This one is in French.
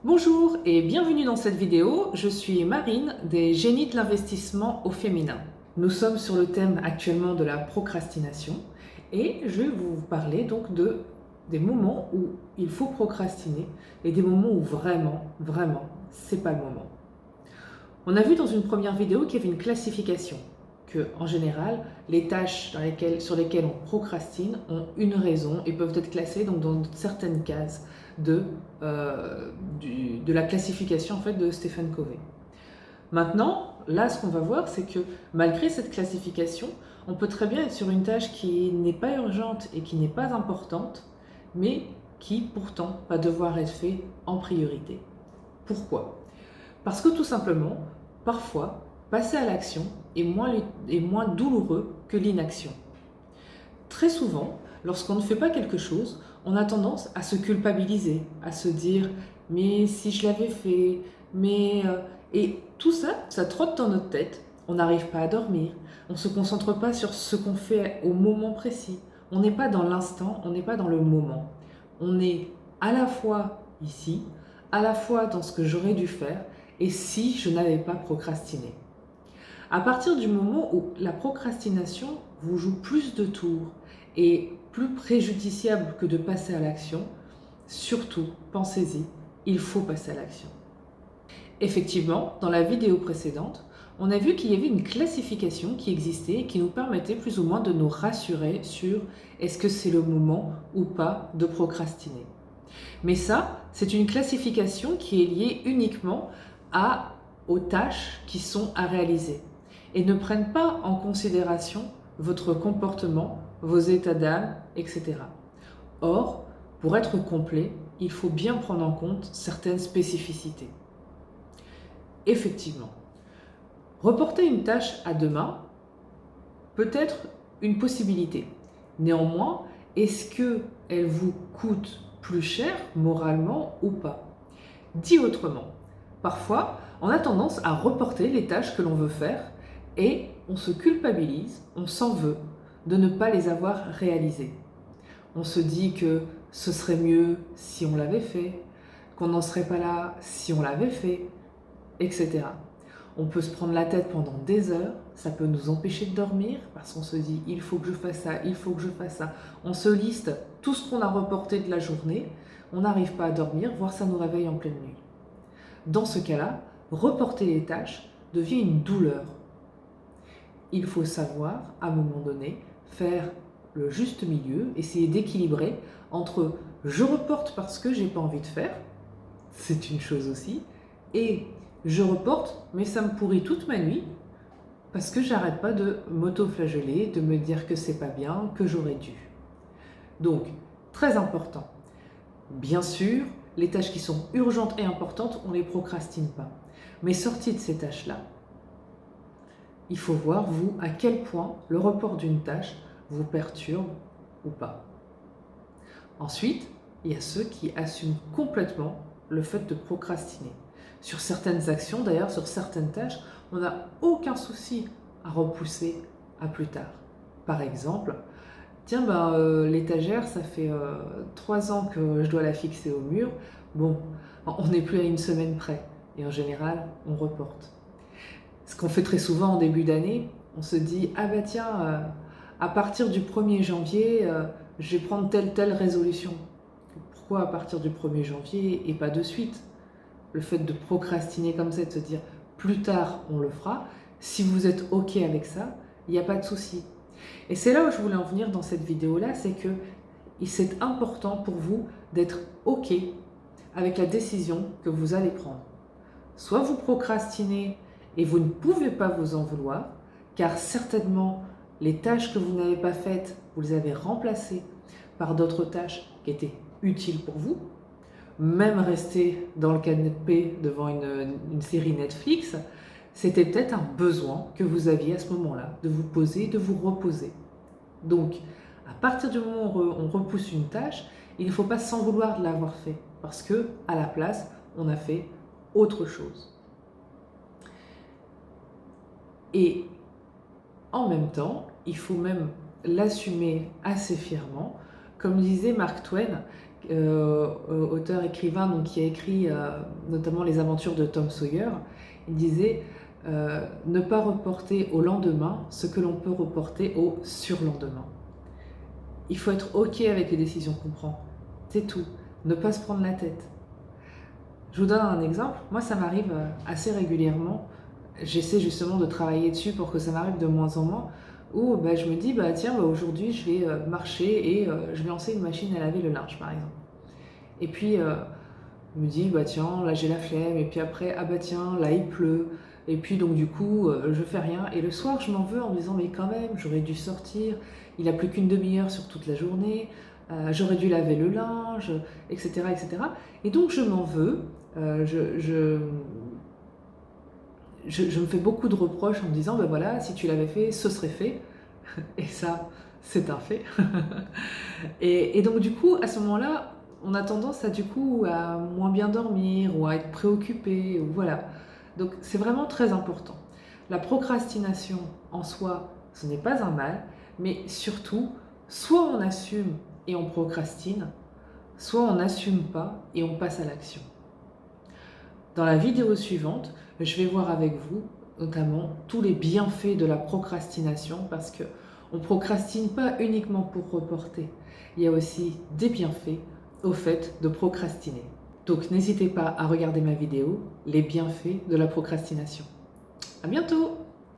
Bonjour et bienvenue dans cette vidéo. Je suis Marine des Génies de l'investissement au féminin. Nous sommes sur le thème actuellement de la procrastination et je vais vous parler donc des moments où il faut procrastiner et des moments où vraiment, c'est pas le moment. On a vu dans une première vidéo qu'il y avait une classification, que en général, les tâches sur lesquelles on procrastine ont une raison et peuvent être classées donc dans certaines cases de, de la classification en fait, de Stephen Covey. Maintenant, là, ce qu'on va voir, c'est que malgré cette classification, on peut très bien être sur une tâche qui n'est pas urgente et qui n'est pas importante, mais qui pourtant va devoir être faite en priorité. Pourquoi ? Parce que tout simplement, parfois, passer à l'action est moins douloureux que l'inaction. Très souvent, lorsqu'on ne fait pas quelque chose, on a tendance à se culpabiliser, à se dire « mais si je l'avais fait, mais… » Et tout ça, ça trotte dans notre tête, on n'arrive pas à dormir, on ne se concentre pas sur ce qu'on fait au moment précis, on n'est pas dans l'instant, on n'est pas dans le moment. On est à la fois ici, à la fois dans ce que j'aurais dû faire, et si je n'avais pas procrastiné. À partir du moment où la procrastination vous joue plus de tours et plus préjudiciable que de passer à l'action, surtout, pensez-y, il faut passer à l'action. Effectivement, dans la vidéo précédente, on a vu qu'il y avait une classification qui existait et qui nous permettait plus ou moins de nous rassurer sur est-ce que c'est le moment ou pas de procrastiner. Mais ça, c'est une classification qui est liée uniquement aux tâches qui sont à réaliser et ne prennent pas en considération votre comportement, vos états d'âme, etc. Or, pour être complet, il faut bien prendre en compte certaines spécificités. Effectivement, reporter une tâche à demain peut être une possibilité. Néanmoins, est-ce qu'elle vous coûte plus cher moralement ou pas ? Dit autrement, parfois, on a tendance à reporter les tâches que l'on veut faire et on se culpabilise, on s'en veut de ne pas les avoir réalisées. On se dit que ce serait mieux si on l'avait fait, qu'on n'en serait pas là si on l'avait fait, etc. On peut se prendre la tête pendant des heures, ça peut nous empêcher de dormir parce qu'on se dit il faut que je fasse ça, il faut que je fasse ça. On se liste tout ce qu'on a reporté de la journée, on n'arrive pas à dormir, voire ça nous réveille en pleine nuit. Dans ce cas-là, reporter les tâches devient une douleur. Il faut savoir, à un moment donné, faire le juste milieu, essayer d'équilibrer entre je reporte parce que j'ai pas envie de faire, c'est une chose aussi, et je reporte mais ça me pourrit toute ma nuit parce que j'arrête pas de m'auto-flageller, de me dire que c'est pas bien, que j'aurais dû. Donc, très important. Bien sûr, les tâches qui sont urgentes et importantes, on ne les procrastine pas. Mais sorti de ces tâches-là, il faut voir, vous, à quel point le report d'une tâche vous perturbe ou pas. Ensuite, il y a ceux qui assument complètement le fait de procrastiner. Sur certaines actions, d'ailleurs, sur certaines tâches, on n'a aucun souci à repousser à plus tard. Par exemple, tiens, l'étagère, ça fait 3 ans que je dois la fixer au mur. Bon, on n'est plus à une semaine près. Et en général, on reporte. Ce qu'on fait très souvent en début d'année, on se dit « Ah bah tiens, à partir du 1er janvier, je vais prendre telle résolution. » Pourquoi à partir du 1er janvier et pas de suite ? Le fait de procrastiner comme ça, de se dire « Plus tard, on le fera », si vous êtes OK avec ça, il n'y a pas de souci. Et c'est là où je voulais en venir dans cette vidéo-là, c'est que c'est important pour vous d'être OK avec la décision que vous allez prendre. Soit vous procrastinez et vous ne pouvez pas vous en vouloir, car certainement les tâches que vous n'avez pas faites, vous les avez remplacées par d'autres tâches qui étaient utiles pour vous. Même rester dans le canapé devant une série Netflix, c'était peut-être un besoin que vous aviez à ce moment-là, de vous poser, de vous reposer. Donc, à partir du moment où on repousse une tâche, il ne faut pas s'en vouloir de l'avoir fait, parce que à la place, on a fait autre chose. Et en même temps, il faut même l'assumer assez fièrement. Comme disait Mark Twain, auteur écrivain donc, qui a écrit notamment les aventures de Tom Sawyer, il disait ne pas reporter au lendemain ce que l'on peut reporter au surlendemain. Il faut être OK avec les décisions qu'on prend, c'est tout, ne pas se prendre la tête. Je vous donne un exemple, moi ça m'arrive assez régulièrement, j'essaie justement de travailler dessus pour que ça m'arrive de moins en moins, où je me dis tiens aujourd'hui je vais marcher et je vais lancer une machine à laver le linge par exemple. Et puis je me dis tiens là j'ai la flemme, et puis après tiens là il pleut, et puis donc du coup je fais rien, et le soir je m'en veux en me disant mais quand même j'aurais dû sortir, il a plus qu'une demi-heure sur toute la journée, j'aurais dû laver le linge, etc. etc. Et donc je m'en veux, je me fais beaucoup de reproches en me disant voilà, si tu l'avais fait, ce serait fait. Et ça, c'est un fait. et donc du coup, à ce moment-là, on a tendance à moins bien dormir ou à être préoccupé, ou voilà. Donc c'est vraiment très important. La procrastination en soi, ce n'est pas un mal, mais surtout, soit on assume et on procrastine, soit on n'assume pas et on passe à l'action. Dans la vidéo suivante, je vais voir avec vous notamment tous les bienfaits de la procrastination, parce que on ne procrastine pas uniquement pour reporter. Il y a aussi des bienfaits au fait de procrastiner. Donc n'hésitez pas à regarder ma vidéo, les bienfaits de la procrastination. À bientôt!